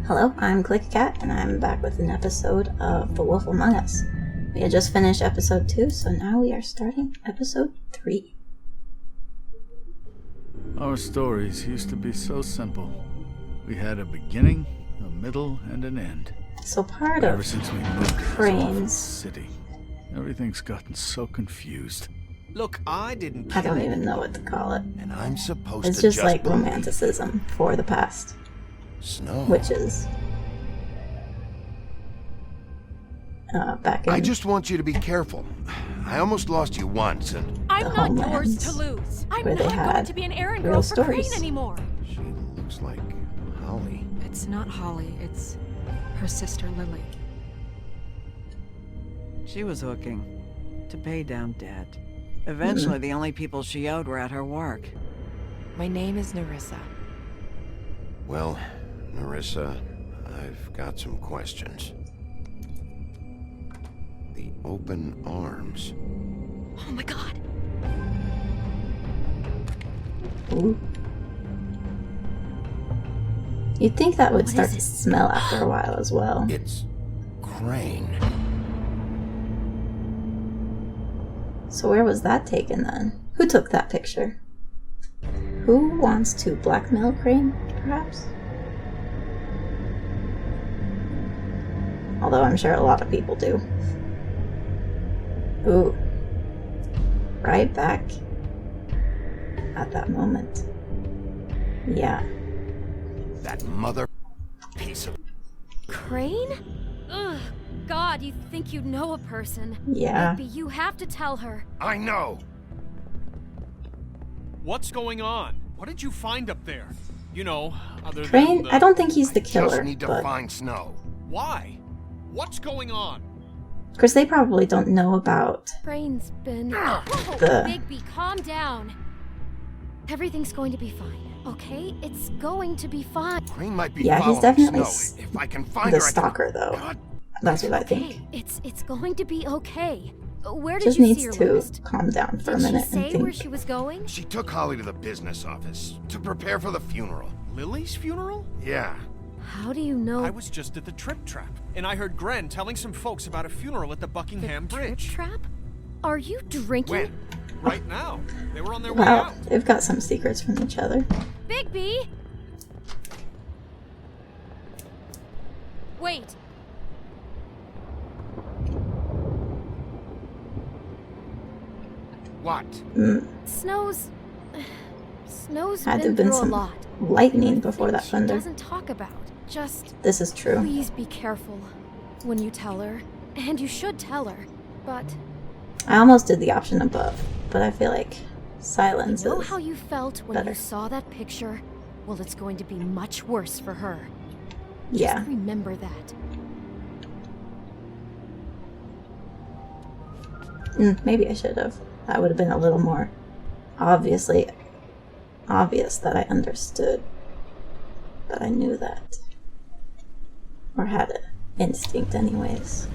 Hello, I'm Klickacat, and I'm back with an episode of The Wolf Among Us. We had just finished episode 2, so now we are starting episode 3. Our stories used to be so simple. We had a beginning, a middle, and an end. So part But ever of since we moved to this awful Crane's... city, everything's gotten so confused. Look, I didn't I kill don't it, even know what to call it. and I'm supposed It's to just like believe romanticism for the past. Snow. Witches. Back in... I just want you to be careful. I almost lost you once, and I'm the not yours homelands to lose. I'm where they not had going to be an errand real girl for Crane stories. anymore. she looks like Holly. It's not Holly, it's her sister Lily. She was hooking to pay down debt. Eventually, the only people she owed were at her work. My name is Nerissa. Well, Nerissa, I've got some questions. The open arms. Oh my god. Ooh. You'd think that would What start is to it? smell after a while as well. It's Crane. So where was that taken then? Who took that picture? Who wants to blackmail Crane, perhaps? Although I'm sure a lot of people do. Ooh. Right back at that moment. Yeah. That mother piece of... Crane? Ugh. God, you think you know a person. Yeah. Bigby, you have to tell her. I know! What's going on? What did you find up there? You know, other Crane, than the... I don't think he's the Just killer, need to but find Snow. Why? What's going on? of course they probably don't know about Crane's been... Ah! Whoa, The- Bigby, calm down. Everything's going to be fine, okay? It's going to be fine. Crane might be Yeah, he's following definitely Snow. If I can find the her, stalker, I though. can... God, That's what I think. Okay, it's going to be okay. Where did Just you needs see her to last? calm down for Did a she minute say and think. where she was going? she took Holly to the business office to prepare for the funeral. Lily's funeral? Yeah. How do you know I was just at the Trip Trap, and I heard Gren telling some folks about a funeral at the Buckingham the Bridge. Trip Trap? Are you drinking? When? Right now. They were on their way Wow, out. they've got some secrets from each other. Bigby! Wait. What? Snow's Had to been have been through a some lot. lightning before that She thunder. doesn't talk about. Just This is true. please be careful when you tell her. And you should tell her. But I almost did the option above, but I feel like you silence know is... how you felt when better. you saw that picture? Well, it's going to be much worse for her. Yeah. Just remember that. Maybe I should have. That would have been a little more obviously obvious that I understood. That I knew that. Or had an instinct anyways.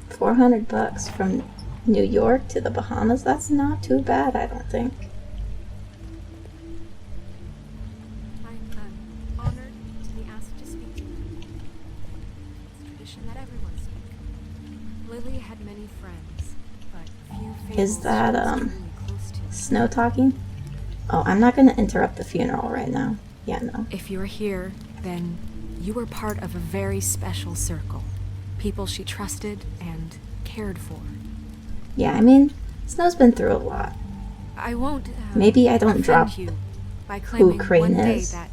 $400 from New York to the Bahamas, that's not too bad, I don't think. I'm honored to be asked to speak to you. It's tradition that everyone speak. Lily had many friends, but few Fables Is that, she was truly close to. Snow talking? Oh, I'm not gonna interrupt the funeral right now. Yeah, no. If you're here, then you were part of a very special circle. People she trusted and cared for. Yeah, I mean, Snow's been through a lot. I won't Maybe I don't offend drop you by claiming Crane one day is. that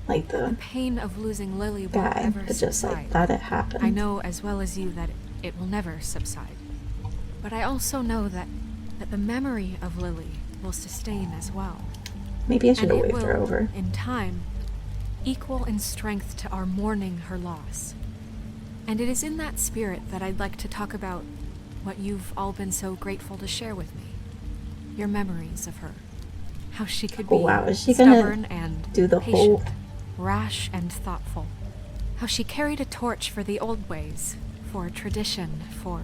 Like the the pain of losing Lily won't guy, ever but just like subside. that it happened. I know as well as you that it will never subside. But I also know that the memory of Lily will sustain as well. Maybe I should And have it waved her will, over. in time, equal in strength to our mourning her loss. And it is in that spirit that I'd like to talk about what you've all been so grateful to share with me. Your memories of her. How she could be Oh, wow, is she gonna stubborn and do the patient, whole- rash and thoughtful. How she carried a torch for the old ways, for tradition, for,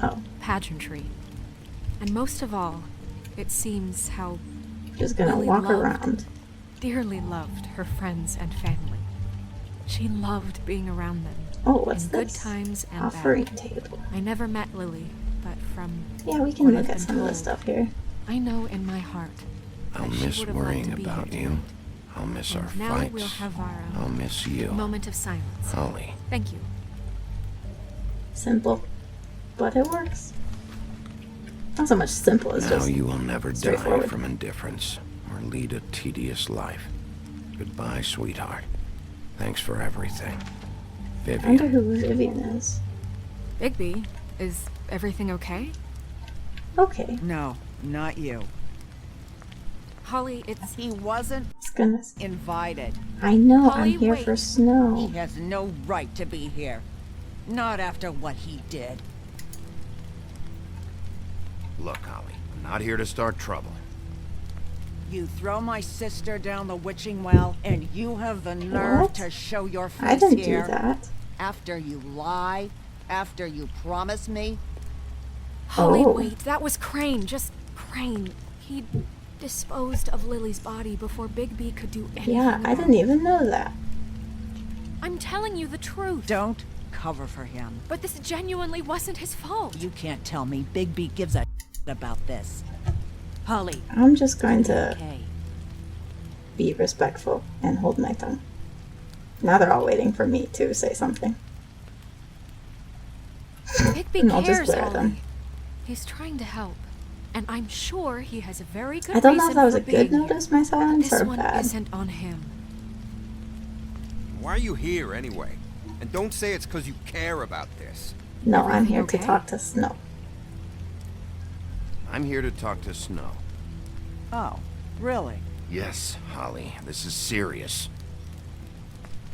Oh. pageantry. And most of all, it seems how Just gonna Lily walk loved, around. dearly loved her friends and family. She loved being around them. Oh, what's in this? good times and Offering bad. table. I never met Lily, but from Yeah, we can what look I've at been some of this told, stuff here. I know in my heart I'll that she miss would have loved worrying to be about here you. tonight. I'll miss our And now fights. we'll have our I'll miss you. moment of silence. Holly. Thank you. Simple, but it works. Not so much simple as Now just you will never die straightforward. from indifference or lead a tedious life. Goodbye, sweetheart. Thanks for everything. I wonder Vivian. who Vivian is. Bigby, is everything okay? Okay, No, not you. Holly, it's... He wasn't goodness. invited. I know, Holly, I'm here wait. for Snow. He has no right to be here. Not after what he did. Look, Holly, I'm not here to start trouble. You throw my sister down the witching well, and you have the nerve What? to show your face I didn't here? do that. After you lie? After you promise me? Holly, Oh. wait, that was Crane, just Crane. He disposed of Lily's body before Bigby could do anything Yeah, I about didn't it. even know that. I'm telling you the truth. Don't cover for him. But this genuinely wasn't his fault. You can't tell me Bigby gives a about this. Holly, I'm just going to okay. be respectful and hold my tongue. Now they're all waiting for me to say something. Bigby And I'll just cares, glare at them. Holly. He's trying to help. And I'm sure he has a very good I don't know if reason that was for a good being notice, here. my But silence, this or one bad. isn't on him. Why are you here anyway? And don't say it's because you care about this. No, I'm Everything here okay? to talk to Snow. I'm here to talk to Snow. Oh, really? Yes, Holly, this is serious.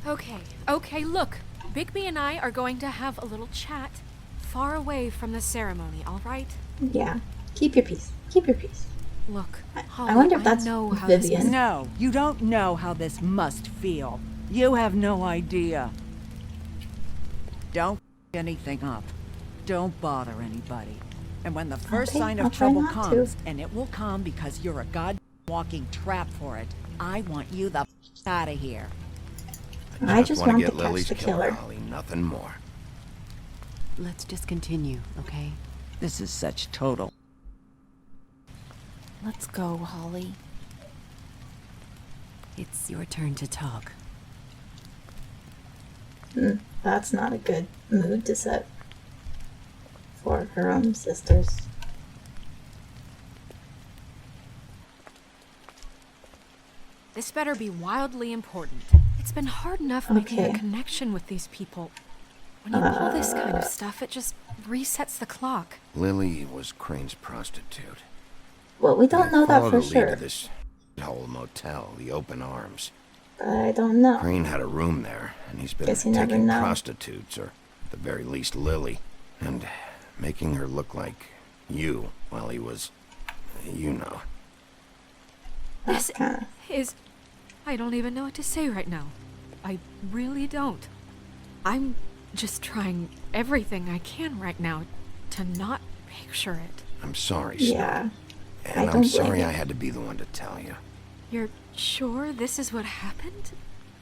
Okay, look. Bigby and I are going to have a little chat far away from the ceremony, all right? Yeah, keep your peace. Keep your peace. Look, I Holly, wonder if that's know how Vivian. This No, you don't know how this must feel. You have no idea. Don't anything up. Don't bother anybody. And when the first Okay, sign I'll of try trouble not to. comes, and it will come because you're a walking trap for it, I want you the out of here. I just wanna want get to catch Lily's the killer, killer. Holly, nothing more. Let's just continue, okay? This is such total. Let's go, Holly. It's your turn to talk. That's not a good mood to set for her own sisters. This better be wildly important. It's been hard enough making a Okay. connection with these people. When you pull this kind of stuff, it just resets the clock. Lily was Crane's prostitute. Well, we don't know that Followed for her lead sure. to this whole motel, the Open Arms. But I don't know. Crane had a room there, and he's been Guess you never taking know. prostitutes, or at the very least Lily, and making her look like you while he was, you know. That's This kind of... is... I don't even know what to say right now. I really don't. I'm just trying everything I can right now to not picture it. I'm sorry, Snow. Yeah. And I I'm don't blame sorry you. I had to be the one to tell you. You're sure this is what happened?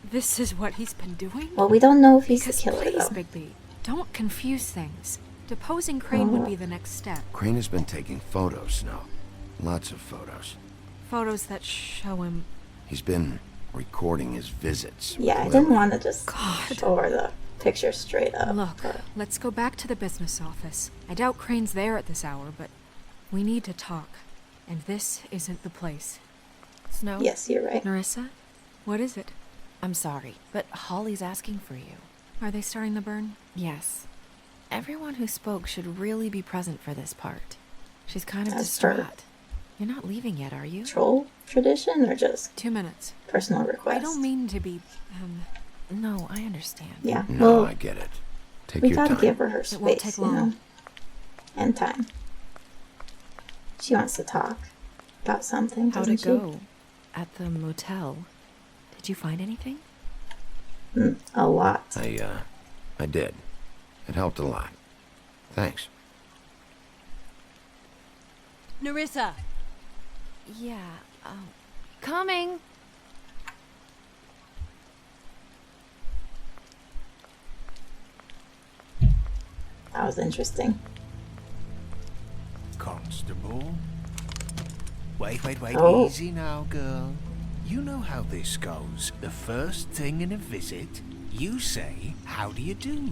This is what he's been doing? Well, we don't know if he's Because the killer, please, though. Bigby, don't confuse things. Deposing Crane would be the next step. Crane has been taking photos, Snow. Lots of photos. Photos that show him... He's been recording his visits. with Yeah, I didn't Lily. want to just God. show her the picture straight up. Look, but- let's go back to the business office. I doubt Crane's there at this hour, but we need to talk. And this isn't the place. Snow? Yes, you're right. Narissa, what is it? I'm sorry, but Holly's asking for you. Are they starting the burn? Yes. Everyone who spoke should really be present for this part. She's kind of As per- distraught. You're not leaving yet, are you? Troll tradition or just 2 minutes. personal request? I don't mean to be, No, I understand. Yeah, No, well, I get it. Take we your gotta time. give her It won't space, take you long. know? And time. She wants to talk about something, How'd doesn't it go? At the motel? Did you find anything? she? A lot. I did. It helped a lot. Thanks. Nerissa! Yeah, coming. That was interesting. Constable? Wait, Oh. easy now, girl. You know how this goes. The first thing in a visit, you say, how do you do?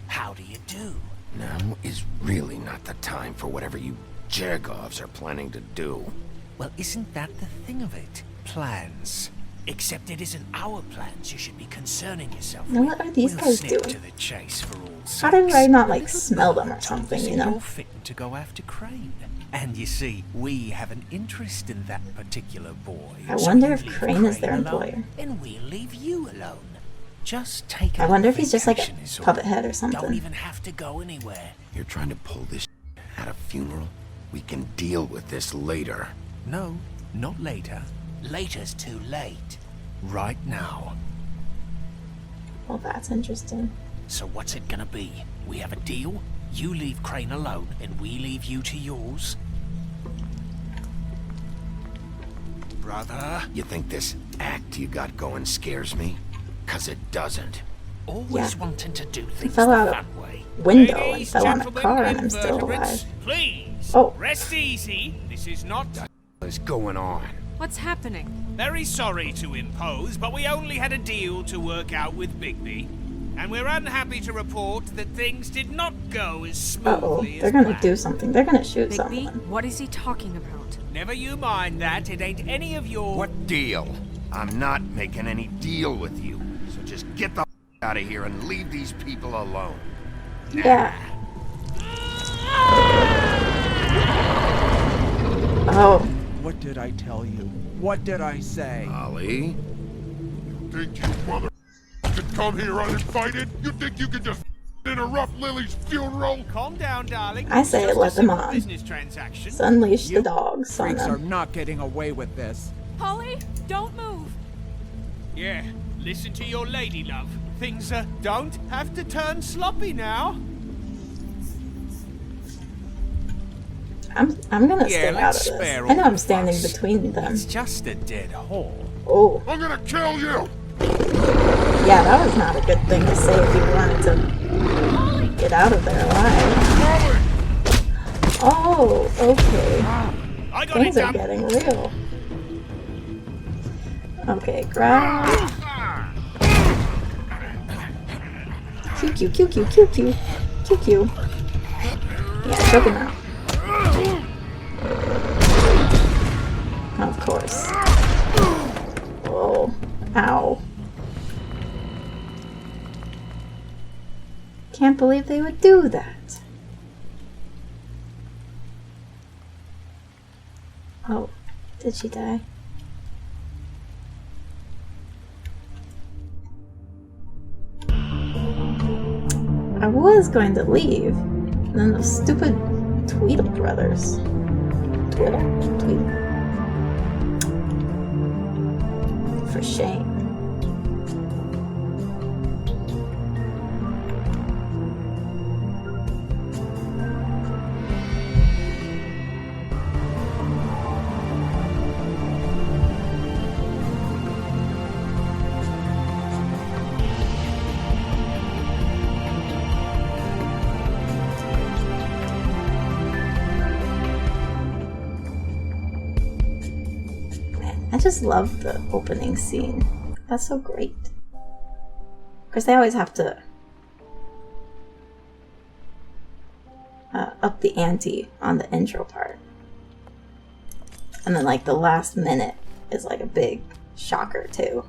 How do you do? Now is really not the time for whatever you Jergovs are planning to do. Well, isn't that the thing of it? Plans. Except it isn't our plans you should be concerning yourself Now, with. what are these We'll guys snip doing? to the chase for all How did sakes. I not, A like, little smell them or blood something, tells us you know? You're fitting to go after Crane. And you see, we have an interest in that particular boy. I So wonder you if leave Crane is their alone, employer. and we'll leave you alone. Just take a I wonder if little he's just like a vacation is all. puppet head or Don't something. even have to go anywhere. You're trying to pull this at a funeral? We can deal with this later. No, not later. Later's too late. Right now. Well, that's interesting. So what's it gonna be? We have a deal? You leave Crane alone, and we leave you to yours? Brother? You think this act you got going scares me? 'Cause it doesn't. Always Yeah. wanting to do things fell the out of fun way. window and Ladies, fell on a gentlemen, car and I'm still invertebrates, alive. Please, Oh. rest easy. This is not... What's going on? What's happening? Very sorry to impose, but we only had a deal to work out with Bigby. And we're unhappy to report that things did not go as Uh-oh, smoothly they're as gonna planned. do something. They're gonna shoot Bigby, someone. what is he talking about? Never you mind that. It ain't any of your... What deal? I'm not making any deal with you. So just get the out of here and leave these people alone. Yeah. Oh, What did I tell you? What did I say? Ollie? Think you mother could come here uninvited? You think you could just interrupt Lily's funeral? Calm down, darling. I say Just let a them simple on. business transaction. let's unleash You the dogs on Freaks are them. not getting away with this. Polly, don't move. Yeah, listen to your lady, love. Things don't have to turn sloppy now. I'm gonna Yeah, stay out let's of this. spare I know all I'm the standing fuss. between them. It's just a dead hole. Oh, I'm gonna kill you! yeah, that was not a good thing to say if you wanted to get out of there alive. Oh, okay. I got Things it are done. getting real. Okay, grab. Q, Q, Q, Q, Q, Q. Q, Q. Yeah, choke him out. Of course. Oh, ow. Can't believe they would do that. Oh, did she die? I was going to leave, and then those stupid Tweedle brothers. Tweedle? Tweedle. For shame. I just love the opening scene. That's so great. Of course, they always have to up the ante on the intro part. And then, like, the last minute is, like, a big shocker, too.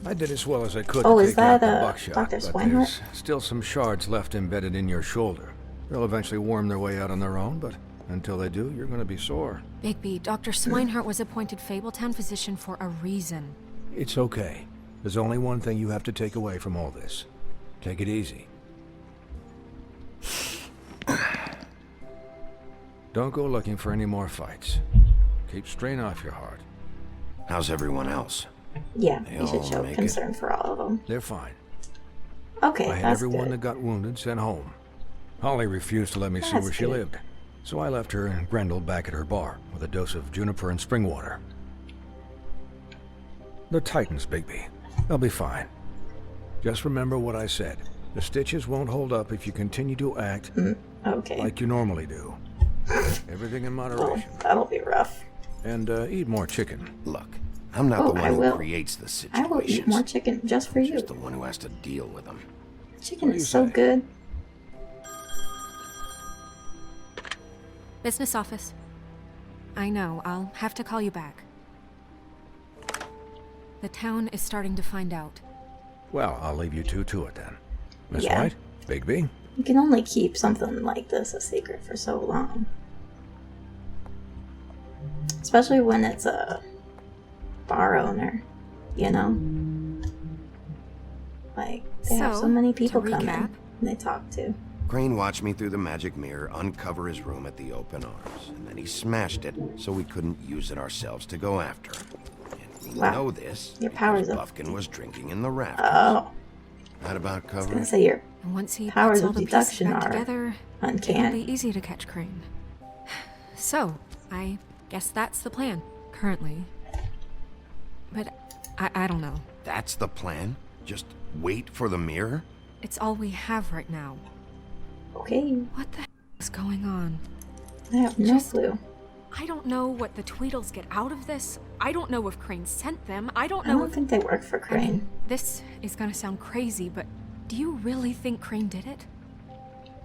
I did as well as I could Oh, to is take out that, the buckshot, Dr. but Swinehart? there's still some shards left embedded in your shoulder. They'll eventually worm their way out on their own, but until they do, you're going to be sore. Bigby, Dr. Swinehart was appointed Fabletown physician for a reason. It's okay. There's only one thing you have to take away from all this. Take it easy. Don't go looking for any more fights. Keep strain off your heart. How's everyone else? Yeah, They you should all show make it. concern for all of them. They're fine. Okay, I had that's everyone good. that got wounded sent home. Holly refused to let me see That's where she good. lived, so I left her and Grendel back at her bar with a dose of juniper and spring water. They're Titans, Bigby. They'll be fine. Just remember what I said. The stitches won't hold up if you continue to act Okay. like you normally do. Everything in Well, moderation. that'll be rough. And eat more chicken. Look, I'm not Oh, the I one who will. creates the I situations. will eat more chicken just for I'm you. just the one who has to deal with them. Chicken What do is you so say? good. Business office. I know, I'll have to call you back. The town is starting to find out. Well, I'll leave you two to it then. Miss Yeah. White? Bigby? You can only keep something like this a secret for so long. Especially when it's a bar owner, you know? Like, they have so many people to come in recap, and they talk to. Crane watched me through the magic mirror uncover his room at the open arms, and then he smashed it so we couldn't use it ourselves to go after him. And we Wow. know this Your because powers of... Buffkin was drinking in the rafters. Oh, That about I was covered gonna it? say your and once he powers puts all of the pieces deduction back are together, it'll uncanny. be easy to catch Crane. So, I guess that's the plan, currently. But I don't know. That's the plan? Just wait for the mirror? It's all we have right now. Okay, What the hell is going on? I have no clue. I don't know what the Tweedles get out of this. I don't know if Crane sent them. I don't I know don't if... think they work for I mean, Crane. this is gonna sound crazy, but do you really think Crane did it?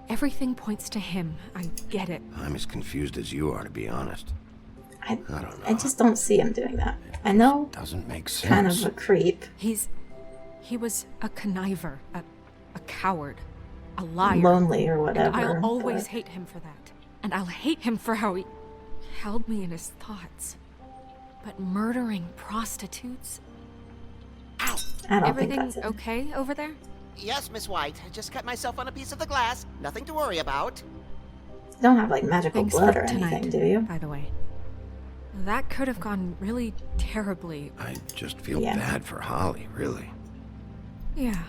Everything points to him. I get it. I'm as confused as you are, to be honest. I don't know. I just don't see him doing that. I know, Doesn't make sense. kind of a creep. He was a conniver, a coward, a liar. Lonely or And whatever. I'll always but hate him for that. And I'll hate him for how he held me in his thoughts. But murdering prostitutes? I don't think Everything that's it. okay over there? Yes, Miss White. I just cut myself on a piece of the glass. Nothing to worry about. You don't have like magical Thanks blood for or anything, tonight, do you? by the way. That could have gone really terribly. I just feel Yeah. bad for Holly, really. Yeah.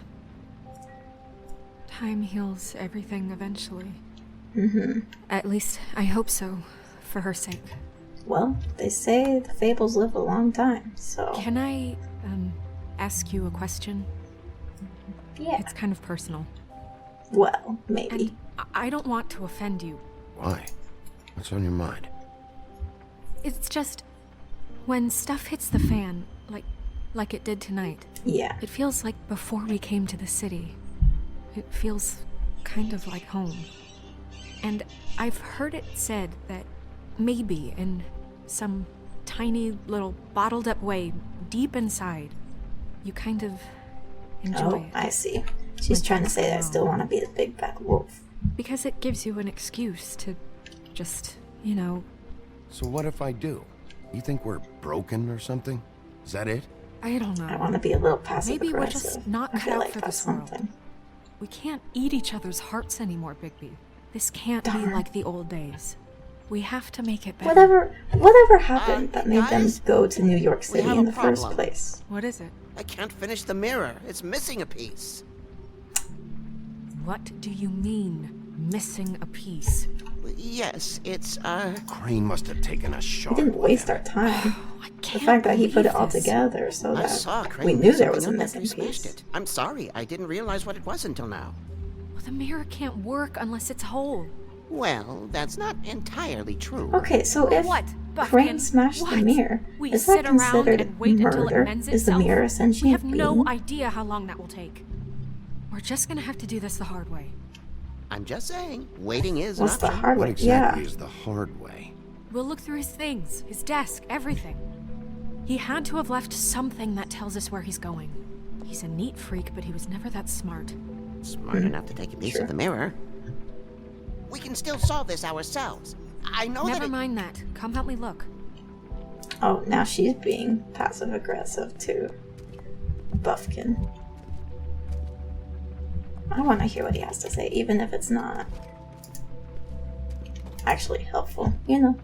Time heals everything eventually. Mm-hmm. At least, I hope so, for her sake. Well, they say the Fables live a long time, so... Can I, ask you a question? Yeah. It's kind of personal. Well, maybe. And I don't want to offend you. Why? What's on your mind? It's just... when stuff hits the fan, like it did tonight. Yeah. It feels like before we came to the city. It feels kind of like home. And I've heard it said that maybe in some tiny little bottled up way deep inside, you kind of enjoy Oh, it. I see. She's When trying to things say go that I still wrong. want to be the big bad wolf. Because it gives you an excuse to just, you know... So what if I do? You think we're broken or something? Is that it? I don't know. I want to be a little passive Maybe we're aggressive. just not I cut feel out like for that's this world. something. We can't eat each other's hearts anymore, Bigby. This can't be Darn. like the old days. We have to make it better. Whatever happened that made them guys, go to New York we City have in a the first problem. place? What is it? I can't finish the mirror. It's missing a piece. What do you mean, missing a piece? Yes, it's, Crane must have taken a We shot. didn't waste our time. I The can't fact that he put believe it all this. together so I that saw Crane we pick knew there was a something up after missing he smashed piece. it. I'm sorry. I didn't realize what it was until now. Well, the mirror can't work unless it's whole. Well, that's not entirely true. Okay, so if What, Crane Buffkin? smashed the What? mirror, We is sit that around considered and wait until it murder? mends Is the itself? mirror We sentient have no being? idea how long that will take. We're just gonna have to do this the hard way. I'm just saying, waiting is What's an the option. hard What way? exactly Yeah. is the hard way? We'll look through his things, his desk, everything. He had to have left something that tells us where he's going. He's a neat freak, but he was never that smart. Smart enough to take a piece Sure. of the mirror. We can still solve this ourselves. I know Never that mind that. Come help me look. Oh, now she's being passive aggressive to Buffkin. I want to hear what he has to say, even if it's not actually helpful. You know,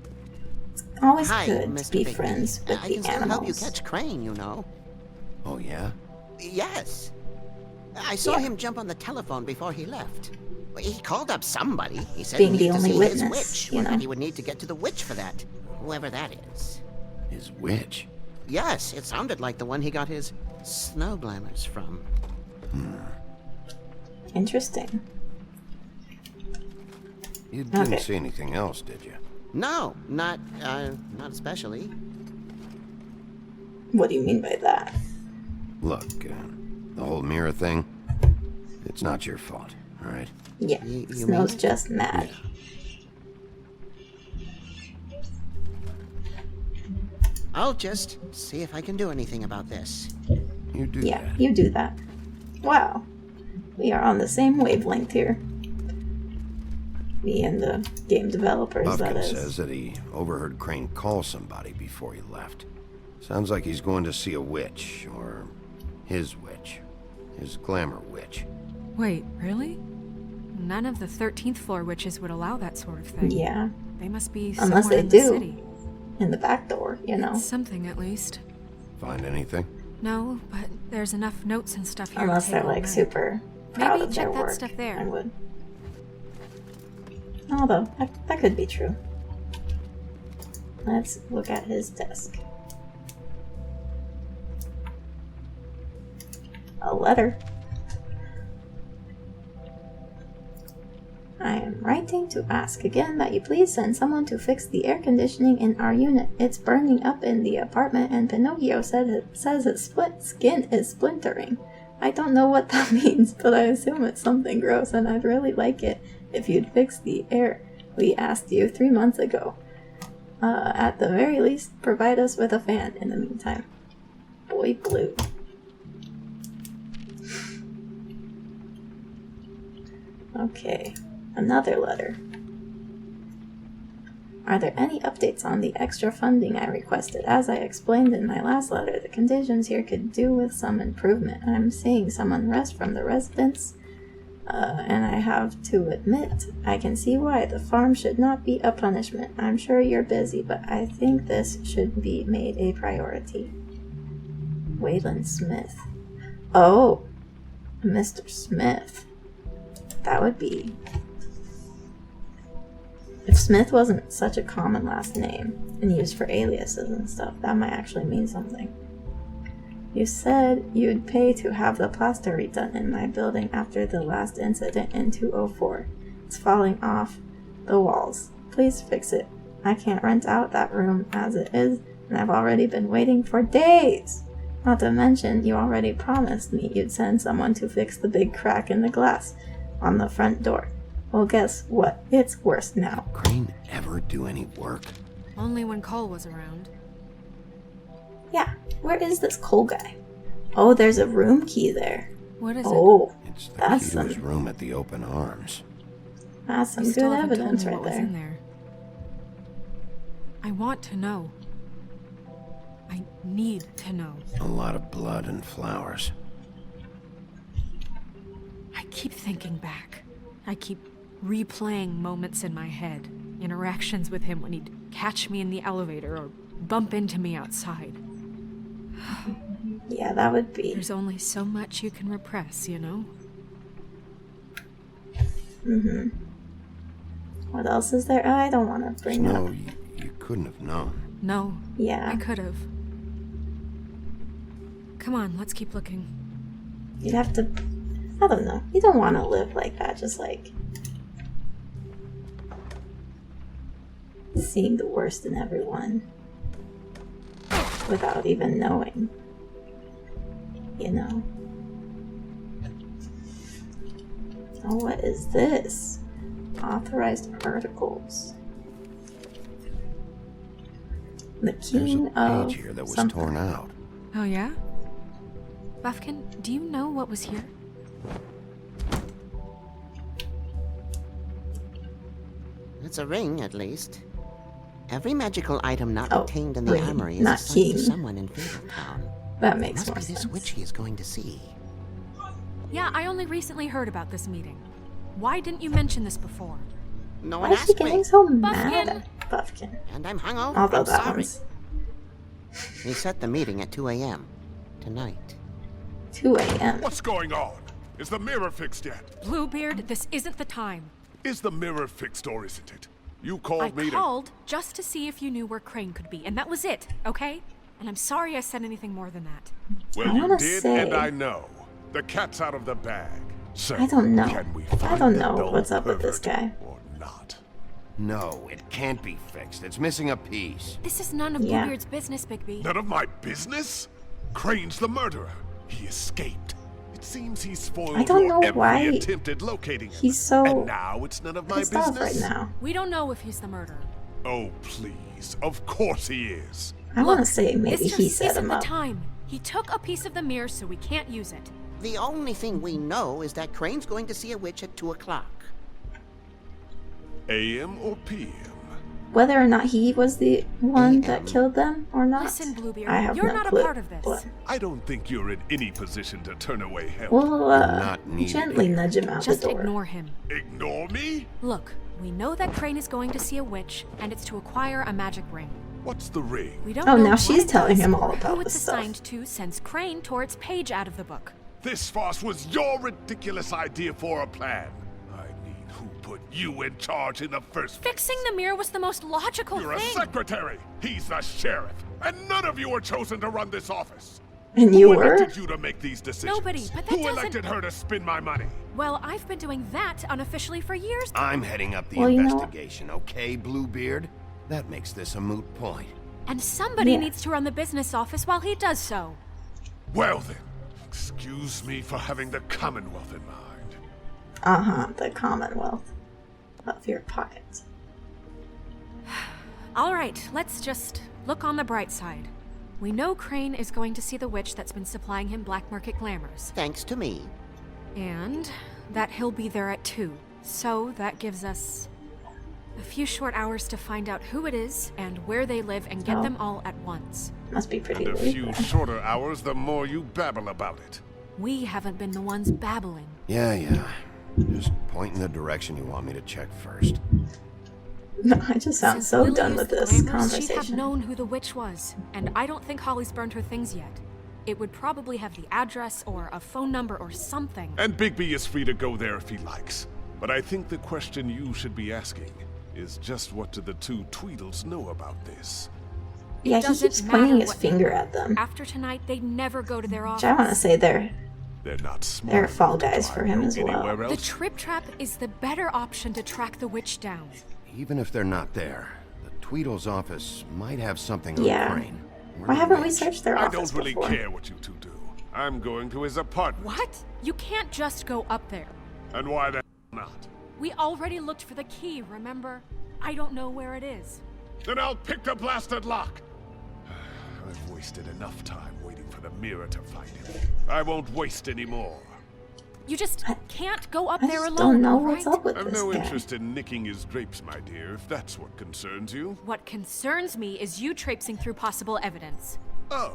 it's always Hi, good Mr. to be Bigby. friends with I the can still help you animals. catch Crane, you know. Oh, yeah? Yes. I saw Yeah. him jump on the telephone before he left. He called up somebody. He said Being he the needed to only see witness, his witch, you or know. that he would need to get to the witch for that, whoever that is. His witch? Yes, it sounded like the one he got his snow glamours from. Interesting. You didn't Okay. see anything else, did you? No, not especially. What do you mean by that? Look, the whole mirror thing, it's not your fault, all right? Yeah, You Snow's mean- just mad. I'll just see if I can do anything about this. You do Yeah, that. you do that. Wow. We are on the same wavelength here. Me and the game developers, that Buffkin is. says that he overheard Crane call somebody before he left. Sounds like he's going to see a witch, or his witch. His glamour witch. Wait, really? None of the 13th floor witches would allow that sort of thing. Yeah, They must be unless somewhere they in the do. city. In the back door, you know. Something at least. Find anything? No, but there's enough notes and stuff here. Unless to they're take all like night. super proud Maybe of their check that work. stuff there. I would. Although, that could be true. Let's look at his desk. A letter. I am writing to ask again that you please send someone to fix the air conditioning in our unit. It's burning up in the apartment and Pinocchio says its skin is splintering. I don't know what that means, but I assume it's something gross and I'd really like it if you'd fix the air. We asked you 3 months ago. At the very least, provide us with a fan in the meantime. Boy Blue. Okay, another letter. Are there any updates on the extra funding I requested? As I explained in my last letter, the conditions here could do with some improvement. I'm seeing some unrest from the residents, and I have to admit, I can see why the farm should not be a punishment. I'm sure you're busy, but I think this should be made a priority. Waylon Smith. Oh, Mr. Smith. That would be... If Smith wasn't such a common last name and used for aliases and stuff, that might actually mean something. You said you'd pay to have the plaster redone in my building after the last incident in 204. It's falling off the walls. Please fix it. I can't rent out that room as it is, and I've already been waiting for days. Not to mention, you already promised me you'd send someone to fix the big crack in the glass on the front door. Well, guess what? It's worse now. Crane ever do any work? Only when Cole was around. Yeah, where is this Cole guy? Oh, there's a room key there. What is Oh, It's the that's key to some, his room at the open arms. that's it? some You still good haven't told evidence me right what was there. in there. I want to know. I need to know. A lot of blood and flowers. I keep thinking back. I keep replaying moments in my head. Interactions with him when he'd catch me in the elevator or bump into me outside. Yeah, that would be. There's only so much you can repress, you know? Mm-hmm. What else is there? I don't want to bring No, up. you couldn't have known. No. Yeah. I could have. Come on, let's keep looking. You'd have to. I don't know. You don't want to live like that, just like seeing the worst in everyone without even knowing. You know? Oh, what is this? Authorized articles. The There's king a of page here that was something. torn out. Oh, yeah? Buffkin, do you know what was here? It's a ring, at least. Every magical item not Oh, contained in the ring, armory is not assigned king. to someone in Fabletown. That It makes must more be this sense. witch he is going to see. Yeah, I only recently heard about this meeting. Why didn't you mention this before? No Why one is she asked me, getting so mad at Buffkin? and I'm hungover. Although I'm that sorry. one's We set the meeting at 2 a.m. tonight. 2 a.m. What's going on? Is the mirror fixed yet? Bluebeard, this isn't the time. Is the mirror fixed or isn't it? You called me I called just to see if you knew where Crane could be, and that was it, okay? And I'm sorry I said anything more than that. Well, you did, and I know. The cat's out of the bag. So, I don't know. Can we find I don't the know dull what's up with this pervert guy. or not? No, it can't be fixed. It's missing a piece. This is none of Bluebeard's business, Bigby. None of my business? Crane's the murderer. He escaped. It seems he spoiled I don't know every why attempt at locating him. he's so and now it's none of my pissed off business. right now. We don't know if he's the murderer. Oh, please. Of course he is. I want to say maybe this he just set isn't him the up. time. He took a piece of the mirror, so we can't use it. The only thing we know is that Crane's going to see a witch at 2 o'clock. AM or PM? Whether or not he was the one that killed them or not, Listen, Bluebeard, I have you're no not clue. a part of this. But I don't think you're in any position to turn away help. we'll gently nudge him out Just the door. ignore him. Ignore me? Look, we know that Crane is going to see a witch, and it's to acquire a magic ring. What's the ring? We don't Oh, know now what she's it telling does him or all about who this it's stuff. assigned to since Crane tore its page out of the book. This farce was your ridiculous idea for a plan. I mean, who put you in charge in the first place? Fixing the mirror was the most logical You're thing. a secretary. He's the sheriff. And none of you were chosen to run this office. And you Who were? elected you to make these decisions? Nobody, but that Who doesn't... elected her to spend my money? Well, I've been doing that unofficially for years. I'm heading up the Well, you know- investigation, okay, Bluebeard? That makes this a moot point. And somebody needs to run the business office while he does so. Well then, excuse me for having the Commonwealth in mind. Uh-huh, the Commonwealth of your pocket. All right, let's just look on the bright side. We know Crane is going to see the witch that's been supplying him black market glamours. Thanks to me. And that he'll be there at 2. So that gives us a few short hours to find out who it is and where they live and get them all at once. Must be pretty And a late few then. shorter hours, the more you babble about it. We haven't been the ones babbling. Yeah. Just point in the direction you want me to check first. No, I just sound Since so Lily done used with the this glamours, she'd have conversation. known who the witch was, and I don't think Holly's burned her things yet. It would probably have the address or a phone number or something. And Bigby is free to go there if he likes. But I think the question you should be asking is just what do the two Tweedles know about this? Yeah, he Doesn't keeps matter pointing his what finger they know. at them. After tonight, they'd never go to their office. Which I want to say they're not smart. They're fall guys for him as well. The Trip Trap is the better option to track the witch down. Even if they're not there, the Tweedle's office might have something on Yeah. Crane. Why haven't we searched their I office don't really before? care what you two do. I'm going to his apartment. What? You can't just go up there. And why the not? We already looked for the key, remember? I don't know where it is. Then I'll pick the blasted lock. I've wasted enough time waiting for the mirror to find him. I won't waste any more. You just can't go up I there just alone, don't know all what's right? up with I've this no guy. interest in nicking his drapes, my dear, if that's what concerns you. What concerns me is you traipsing through possible evidence. Oh,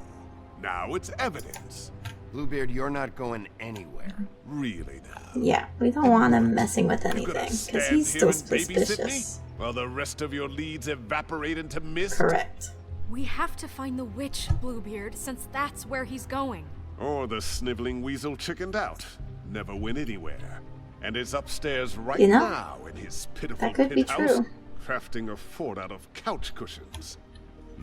now it's evidence. Bluebeard, you're not going anywhere. Really now? Yeah, we don't want him messing with You're anything, gonna because stand he's here still and babysit me suspicious. while the rest of your leads evaporate into mist? Correct. We have to find the witch, Bluebeard, since that's where he's going. Or the sniveling weasel chickened out. Never went anywhere. And is upstairs right You know, now in his pitiful that could be penthouse, true. crafting a fort out of couch cushions.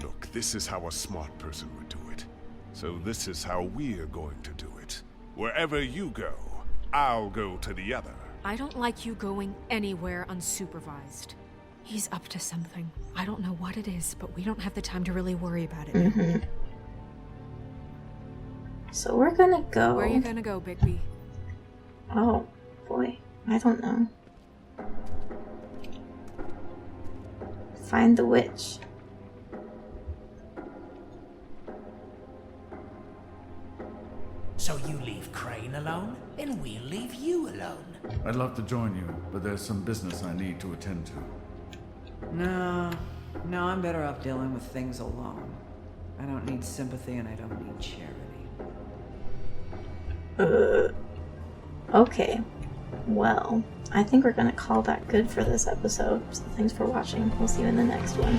Look, this is how a smart person would do it. So this is how we're going to do it. Wherever you go, I'll go to the other. I don't like you going anywhere unsupervised. He's up to something. I don't know what it is, but we don't have the time to really worry about it. Mm-hmm. So we're gonna go. Where are you gonna go, Bigby? Oh, boy. I don't know. Find the witch. So you leave Crane alone, and we'll leave you alone. I'd love to join you, but there's some business I need to attend to. No, I'm better off dealing with things alone. I don't need sympathy and I don't need charity. Okay. Well, I think we're gonna call that good for this episode. So thanks for watching. We'll see you in the next one.